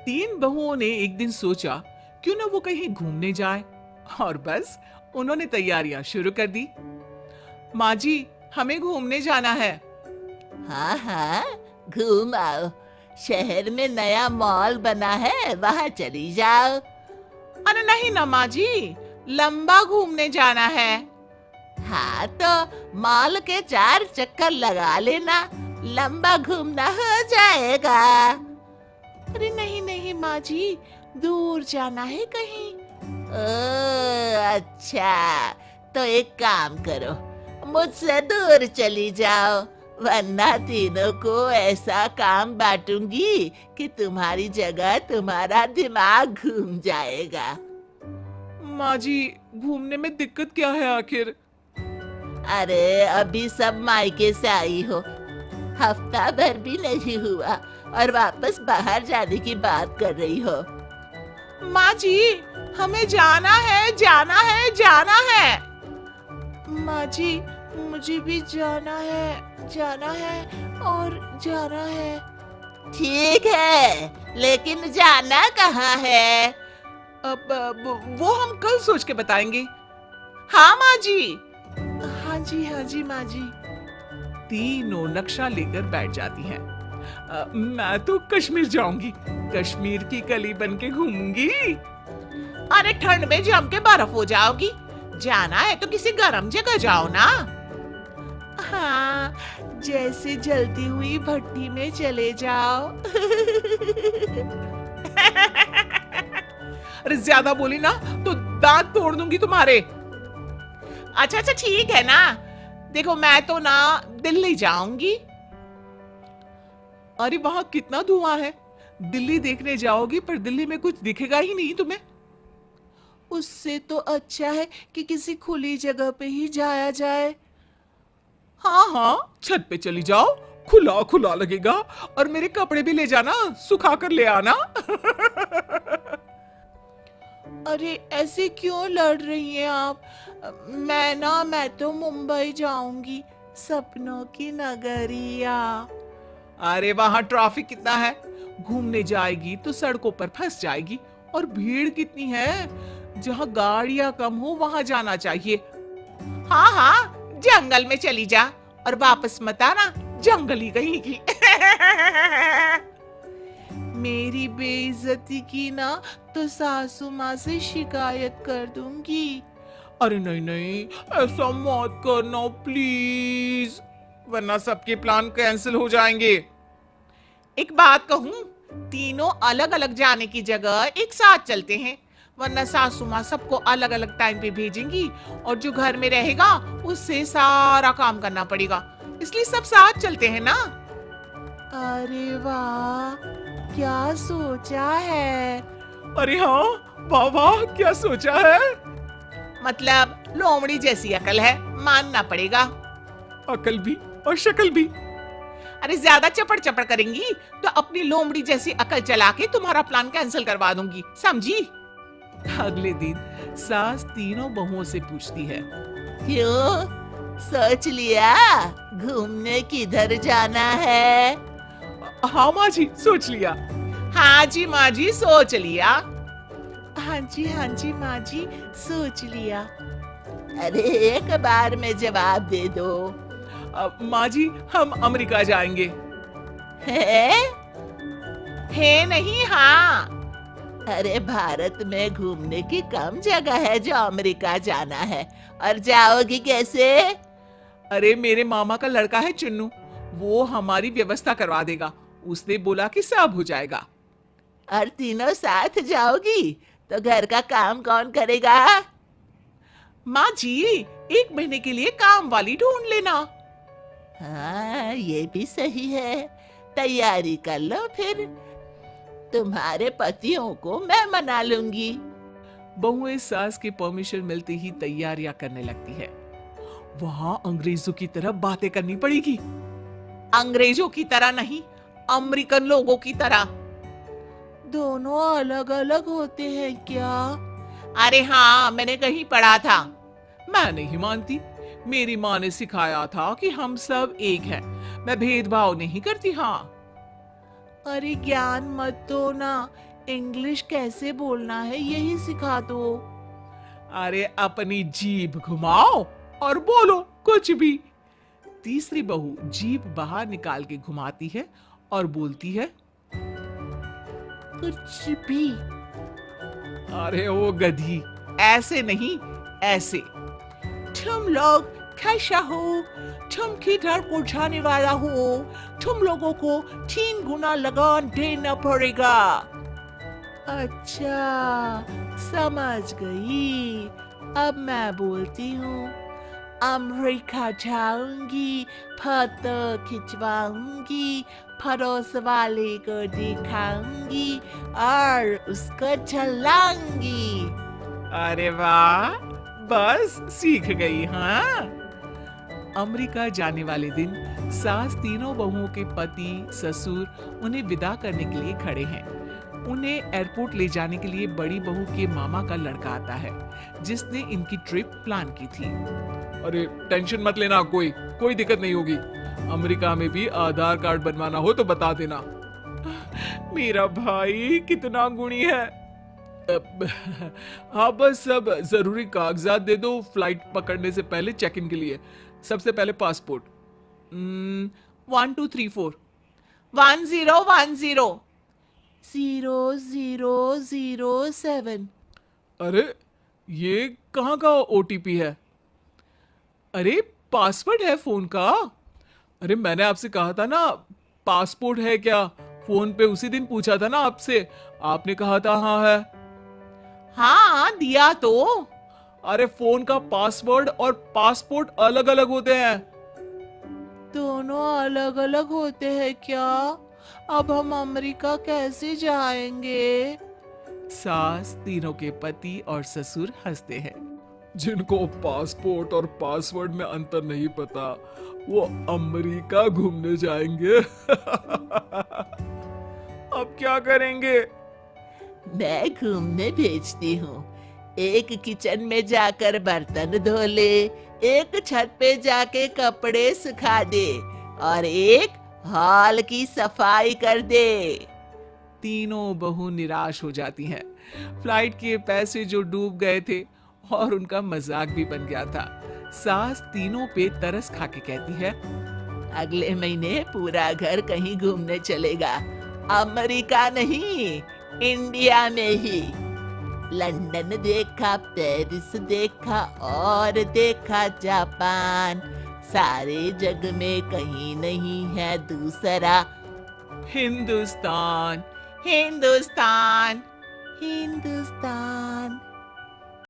तीन बहुओं ने एक दिन सोचा क्यों ना वो कहीं घूमने जाए और बस उन्होंने तैयारियां शुरू कर दी। माँ जी, हमें घूमने जाना है। हाँ हाँ, घूम आओ। शहर में नया मॉल बना है, वहाँ चली जाओ। अरे नहीं ना माँ जी, लंबा घूमने जाना है। हाँ तो मॉल के 4 चक्कर लगा लेना, लंबा घूमना हो जाएगा। अरे नहीं नहीं माँ जी, दूर जाना है कहीं। ओ अच्छा, तो एक काम करो, मुझसे दूर चली जाओ, वरना तीनों को ऐसा काम बांटूंगी कि तुम्हारी जगह तुम्हारा दिमाग घूम जाएगा। माँ जी, घूमने में दिक्कत क्या है आखिर? अरे अभी सब मायके से आई हो, हफ्ता भर भी नहीं हुआ और वापस बाहर जाने की बात कर रही हो। माँ जी, हमें जाना है, जाना है, जाना है। माँ जी, मुझे भी जाना है और जाना है। ठीक है, लेकिन जाना कहाँ है? वो हम कल सोच के बताएंगे। हाँ माँ जी। हाँ जी, हाँ जी माँ जी। तीनों नक्शा लेकर बैठ जाती हैं। मैं तो कश्मीर जाऊंगी, कश्मीर की कली बन के घूमूंगी। अरे ठंड में जम के बर्फ हो जाओगी, जाना है तो किसी गर्म जगह जाओ ना। हाँ, जैसे जलती हुई भट्टी में चले जाओ। अरे ज्यादा बोली ना तो दांत तोड़ दूंगी तुम्हारे। अच्छा अच्छा ठीक है ना, देखो मैं तो ना दिल्ली जाऊंगी। अरे वहां कितना धुआं है, दिल्ली देखने जाओगी पर दिल्ली में कुछ दिखेगा ही नहीं तुम्हें। उससे तो अच्छा है कि किसी खुली जगह पे ही जाया जाए। हाँ हाँ, छत पे चली जाओ, खुला खुला लगेगा। और मेरे कपड़े भी ले जाना, सुखा कर ले आना। अरे ऐसे क्यों लड़ रही हैं आप? मैं तो मुंबई जाऊंगी, सपनों की नगरिया। अरे वहां ट्रैफिक कितना है, घूमने जाएगी तो सड़कों पर फंस जाएगी। और भीड़ कितनी है, जहां गाड़ियां कम हो वहां जाना चाहिए। हाँ हाँ, जंगल में चली जा और वापस मत आना, जंगल ही कहीं की। मेरी बेइज्जती की ना तो सासू माँ से शिकायत कर दूंगी। अरे नहीं नहीं, ऐसा मत करना प्लीज, वरना सबके प्लान कैंसिल हो जाएंगे। एक बात कहूँ, तीनों अलग अलग जाने की जगह एक साथ चलते हैं, वरना सासू माँ सबको अलग अलग टाइम पे भेजेंगी और जो घर में रहेगा उससे सारा काम करना पड़ेगा, इसलिए सब साथ चलते हैं ना। अरे वाह, क्या सोचा है। अरे हाँ, वाह वाह, क्या सोचा है। मतलब लोमड़ी जैसी अकल है, मानना पड़ेगा। अकल भी और शक्ल भी। अरे ज्यादा चपड़ चपड़ करेंगी तो अपनी लोमड़ी जैसी अकल चला के तुम्हारा प्लान कैंसिल करवा दूंगी, समझी। अगले दिन सास तीनों बहुओं से पूछती है, क्यों, सोच लिया घूमने किधर जाना है? हाँ माँ जी, सोच लिया। हाँ जी माँ जी, सोच लिया। हाँ जी माँ जी, सोच लिया। अरे एक बार में जवाब दे दो। माँ जी, हम अमेरिका जाएंगे। है? है नहीं, हाँ। अरे भारत में घूमने की कम जगह है जो अमेरिका जाना है, और जाओगी कैसे? अरे मेरे मामा का लड़का है चुन्नू, वो हमारी व्यवस्था करवा देगा, उसने बोला कि सब हो जाएगा। और तीनों साथ जाओगी तो घर का काम कौन करेगा? माँ जी, 1 महीने के लिए काम वाली ढूंढ लेना। हाँ ये भी सही है, तैयारी कर लो फिर, तुम्हारे पतियों को मैं मना लूंगी। बहुएं सास की परमिशन मिलते ही तैयारियां करने लगती है। वहां अंग्रेजों की तरह बातें करनी पड़ेगी। अंग्रेजों की तरह नहीं, अमेरिकन लोगों की तरह। दोनों अलग अलग होते हैं क्या? अरे हाँ, मैंने कहीं पढ़ा था। मैं नहीं मानती, मेरी माँ ने सिखाया था कि हम सब एक हैं, मैं भेदभाव नहीं करती। हाँ। अरे ज्ञान मत दो ना, इंग्लिश कैसे बोलना है यही सिखा दो। अरे अपनी जीभ घुमाओ और बोलो कुछ भी। तीसरी बहू जीभ बाहर निकाल के घुमाती है और बोलती है, कुछ भी। अरे वो गधी, ऐसे नहीं, ऐसे। तुम लोग कैसा हो? तुम किधर को जाने वाला हो? तुम लोगों को 3 गुना लगान देना पड़ेगा। अच्छा, समझ गई। अब मैं बोलती हूँ, अमेरिका जाऊंगी, फोटो खिंचवाऊंगी, पड़ोस वाले को दिखाऊंगी और उसको चलाऊंगी। अरे वाह, बस सीख गई। हाँ, अमेरिका जाने वाले दिन सास तीनों बहुओं के पति ससुर उन्हें विदा करने के लिए खड़े हैं। उन्हें एयरपोर्ट ले जाने के लिए बड़ी बहू के मामा का लड़का आता है, जिसने इनकी ट्रिप प्लान की थी। अरे टेंशन मत लेना, कोई दिक्कत नहीं होगी। अमेरिका में भी आधार कार्ड बनवाना हो तो बता देना। मेरा भाई कितना गुणी है। हाँ, बस सब जरूरी कागजात दे दो फ्लाइट पकड़ने से पहले चेक इन के लिए। सबसे पहले पासपोर्ट। 1 2 3 4 1010 0007। अरे ये कहाँ का ओटीपी है? अरे पासवर्ड है फोन का। अरे मैंने आपसे कहा था ना, पासपोर्ट है क्या? फोन पे उसी दिन पूछा था ना आपसे, आपने कहा था हाँ है। हाँ दिया तो। अरे फोन का पासवर्ड और पासपोर्ट अलग अलग होते हैं। दोनों अलग अलग होते हैं क्या? अब हम अमेरिका कैसे जाएंगे? सास तीनों के पति और ससुर हंसते हैं। जिनको पासपोर्ट और पासवर्ड में अंतर नहीं पता, वो अमेरिका घूमने जाएंगे। अब क्या करेंगे? मैं घूमने भेजती हूँ। एक किचन में जाकर बर्तन धो ले, एक छत पे जाके कपड़े सुखा दे और एक हॉल की सफाई कर दे। तीनों बहू निराश हो जाती हैं। फ्लाइट के पैसे जो डूब गए थे और उनका मजाक भी बन गया था। सास तीनों पे तरस खा के कहती है, अगले महीने पूरा घर कहीं घूमने चलेगा। अमेरिका नहीं, इंडिया में ही। लंदन देखा, पेरिस देखा और देखा जापान। सारे जग में कहीं नहीं है दूसरा। हिंदुस्तान, हिंदुस्तान, हिंदुस्तान।